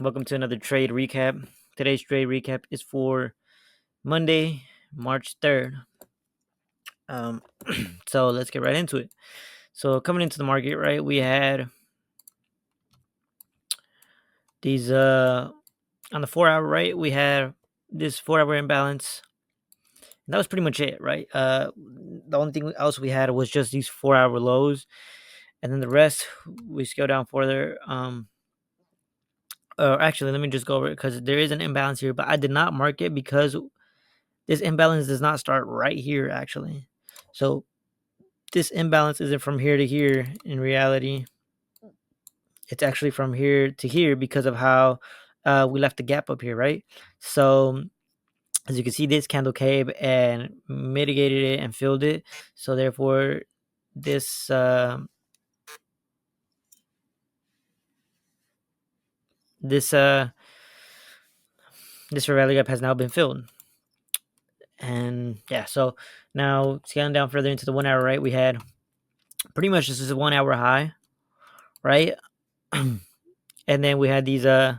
Welcome to another trade recap. Today's trade recap is for Monday, March 3rd. Um, so let's get right into it. So coming into the market, right, we had these on the 4 hour, right, we had this 4 hour imbalance. And that was pretty much it, right? The only thing else we had was just these 4 hour lows, and then the rest we scale down further. Actually, let me just go over it because there is an imbalance here, but I did not mark it because this imbalance does not start right here, actually. So this imbalance isn't from here to here in reality. It's actually from here to here because of how we left the gap up here, right? So as you can see, this candle came and mitigated it and filled it. So therefore, this this this rally gap has now been filled. And yeah, so now scaling down further into the 1 hour, right? We had pretty much this is a 1 hour high, right? And then we had these I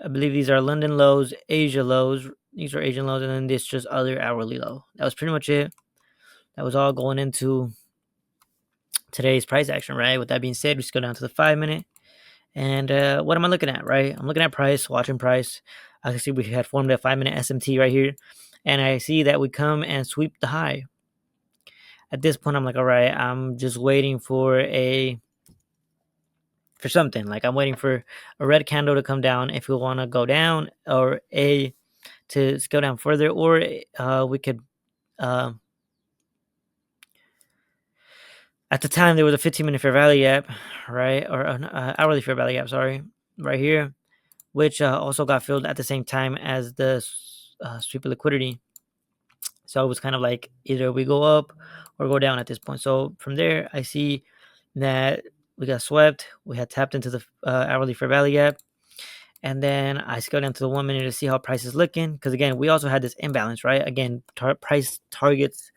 believe these are London lows, Asia lows. These are Asian lows, and then this just other hourly low. That was pretty much it. That was all going into today's price action, right? With that being said, we just go down to the 5 minute. And what am I looking at, right? I'm looking at price, watching price. I can see we had formed a 5 minute SMT right here. And I see that we come and sweep the high. At this point, I'm like, all right, I'm just waiting for something. Like I'm waiting for a red candle to come down if we want to go down, or to go down further, or we could. Uh, at the time, there was a 15-minute fair value gap, right, or an hourly fair value gap. Sorry, right here, which also got filled at the same time as the sweep of liquidity. So it was kind of like either we go up or go down at this point. So from there, I see that we got swept. We had tapped into the hourly fair value gap. And then I scale down to the 1 minute to see how price is looking. Because again, we also had this imbalance, right? Again, price targets,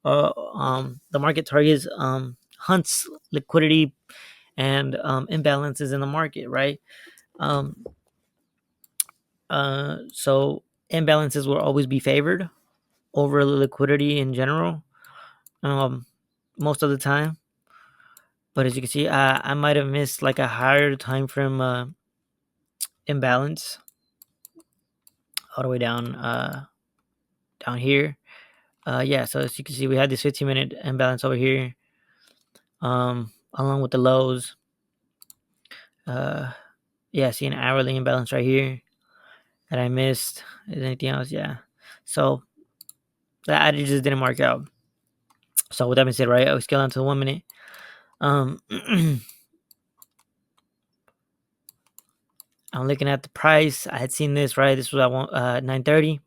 the market targets, hunts liquidity and imbalances in the market, right? Um, so imbalances will always be favored over liquidity in general, most of the time. But as you can see, I might have missed like a higher time frame imbalance all the way down here. Yeah, so as you can see, we had this 15-minute imbalance over here, along with the lows. Yeah, see an hourly imbalance right here that I missed. Is anything else? Yeah. So that I just didn't mark out. So with that being said, right, I was scale down to the 1 minute. I'm looking at the price. I had seen this, right. This was at 9:30.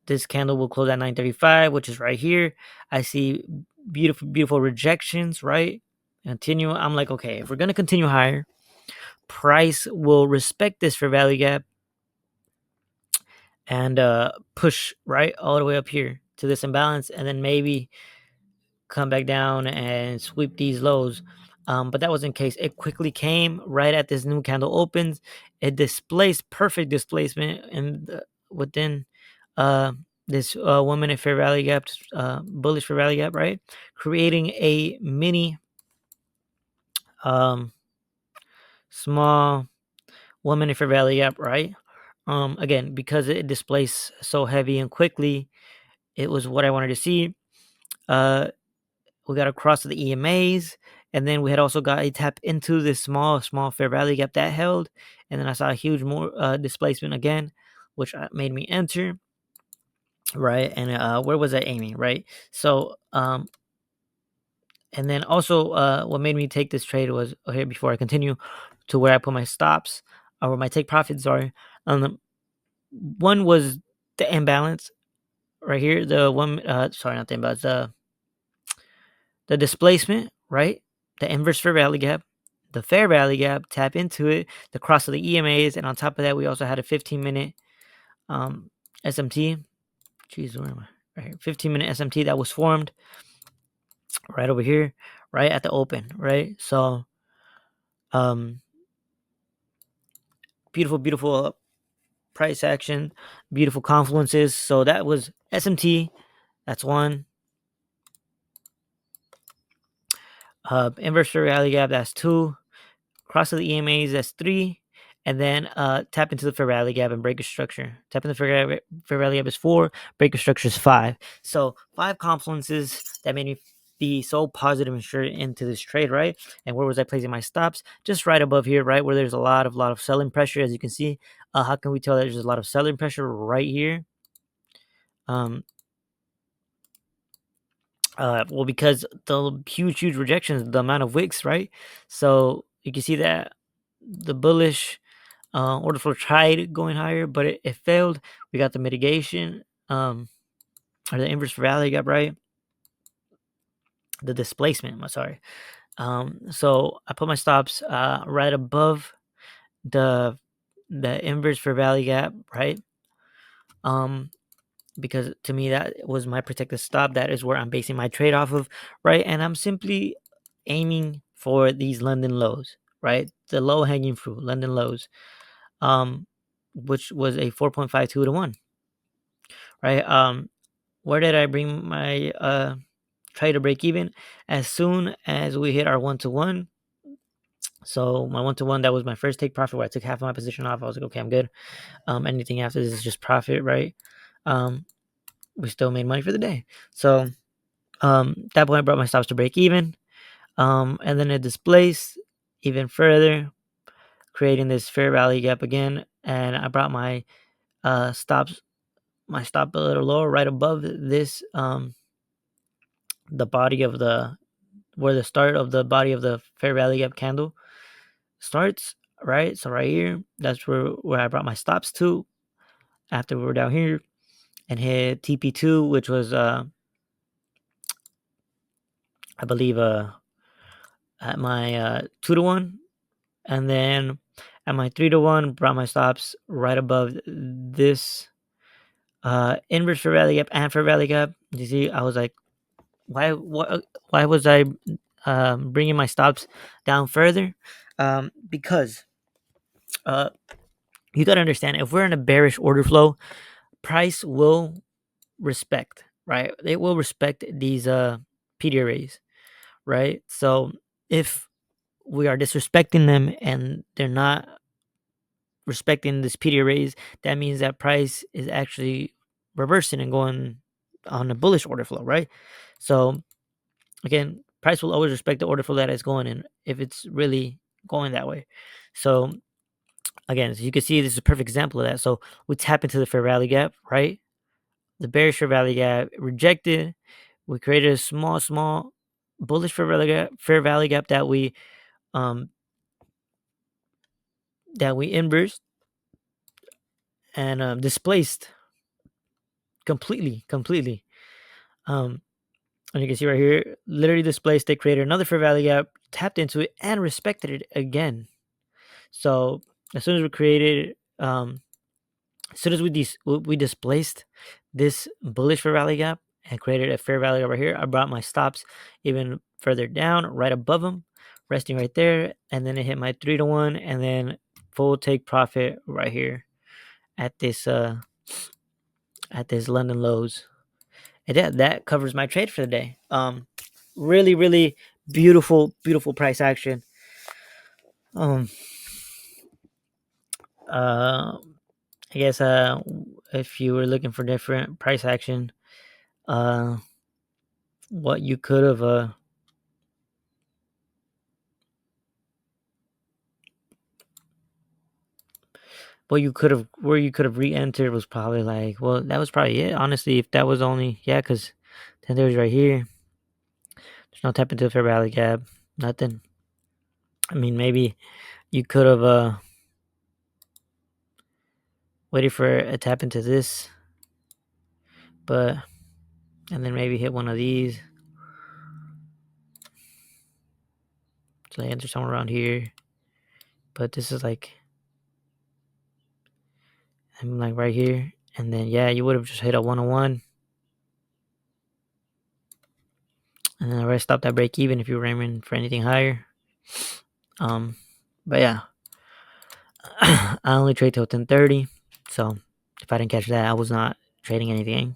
This candle will close at 9:35, which is right here. I see beautiful rejections, right? Continue. I'm like, okay, if we're gonna continue higher, price will respect this fair value gap and push right all the way up here to this imbalance, and then maybe come back down and sweep these lows. But that wasn't the case. It quickly came right at this new candle opens. It displaced perfect displacement within uh, this 1 minute fair value gap, bullish fair value gap, right? Creating a mini um, small 1 minute fair value gap, right? Again, because it displaced so heavy and quickly, it was what I wanted to see. We got across to the EMAs, and then we had also got a tap into this small fair value gap that held, and then I saw a huge more displacement again, which made me enter, right? And where was I aiming, right? So and then also what made me take this trade was okay, before I continue to where I put my stops or my take profits, sorry. One was the imbalance right here, the one sorry, not the imbalance, the displacement, right? The inverse fair value gap, the fair value gap, tap into it, the cross of the EMAs, and on top of that, we also had a 15-minute SMT. Jeez, where am I? Right here, 15-minute SMT that was formed right over here, right at the open, right? So, um, beautiful price action, beautiful confluences. So that was SMT. That's one. Inverse fair value gap. That's two. Cross of the EMAs. That's three. And then tap into the fair value gap and break a structure. Tap into the fair value gap is four. Break a structure is five. So five confluences that made me be so positive and sure into this trade, right? And where was I placing my stops? Just right above here, right where there's a lot of selling pressure, as you can see. How can we tell that there's a lot of selling pressure right here? Well, because the huge rejections, the amount of wicks, right? So you can see that the bullish order flow tried going higher, but it failed. We got the mitigation, or the inverse value gap, right? The displacement. I'm sorry. So I put my stops right above the inverse fair value gap, right? Because to me that was my protected stop. That is where I'm basing my trade off of, right? And I'm simply aiming for these London lows, right? The low hanging fruit, London lows, which was a 4.52 to 1, right? Where did I bring my trade to break even? As soon as we hit our 1-to-1. So my 1-to-1, that was my first take profit where I took half of my position off. I was like, okay, I'm good. Anything after this is just profit, right? We still made money for the day. So that point I brought my stops to break even. And then it displaced even further, creating this fair value gap again. And I brought my stop a little lower, right above this, the body of where the start of the body of the fair value gap candle starts, right? So right here, that's where I brought my stops to after we were down here and hit TP2, which was I believe at my 2-to-1, and then at my 3-to-1 brought my stops right above this inverse fair value gap and fair value gap. You see, I was like, why was I bringing my stops down further? Because you got to understand, if we're in a bearish order flow, price will respect, right? They will respect these PDRAs, right? So if we are disrespecting them and they're not respecting this PDRAs, that means that price is actually reversing and going on a bullish order flow, right? So again, price will always respect the order flow that it's going in if it's really going that way. So again, as you can see, this is a perfect example of that. So we tap into the fair value gap, right? The bearish fair value gap rejected. We created a small bullish fair value gap um that we inversed and displaced completely. Um, and you can see right here, literally displaced. They created another fair value gap, tapped into it, and respected it again. So as soon as we created, as soon as we displaced this bullish fair value gap and created a fair value over here, I brought my stops even further down, right above them, resting right there, and then it hit my 3-to-1, and then full take profit right here at this London lows. And that covers my trade for the day. Really beautiful price action. Um, uh, I guess if you were looking for different price action, uh, what you could have where you could have re-entered was probably like, well, that was probably it. Honestly, if that was only, yeah, because 10 right here, there's no tap into the fair value gap, nothing. I mean, maybe you could have waited for a tap into this, but and then maybe hit one of these. So I enter somewhere around here, but this is like, I'm like right here, and then yeah, you would have just hit a 101, and then the rest stopped at break even if you were aiming for anything higher. But yeah, I only trade till 10:30, so if I didn't catch that, I was not trading anything.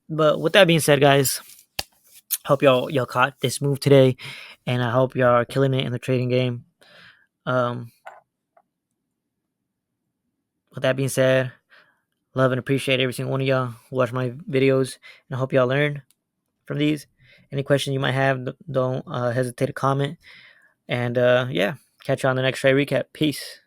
But with that being said, guys, hope y'all caught this move today, and I hope y'all are killing it in the trading game. With that being said, love and appreciate every single one of y'all who watch my videos, and I hope y'all learn from these. Any questions you might have, don't hesitate to comment. And yeah, catch you on the next trade recap. Peace.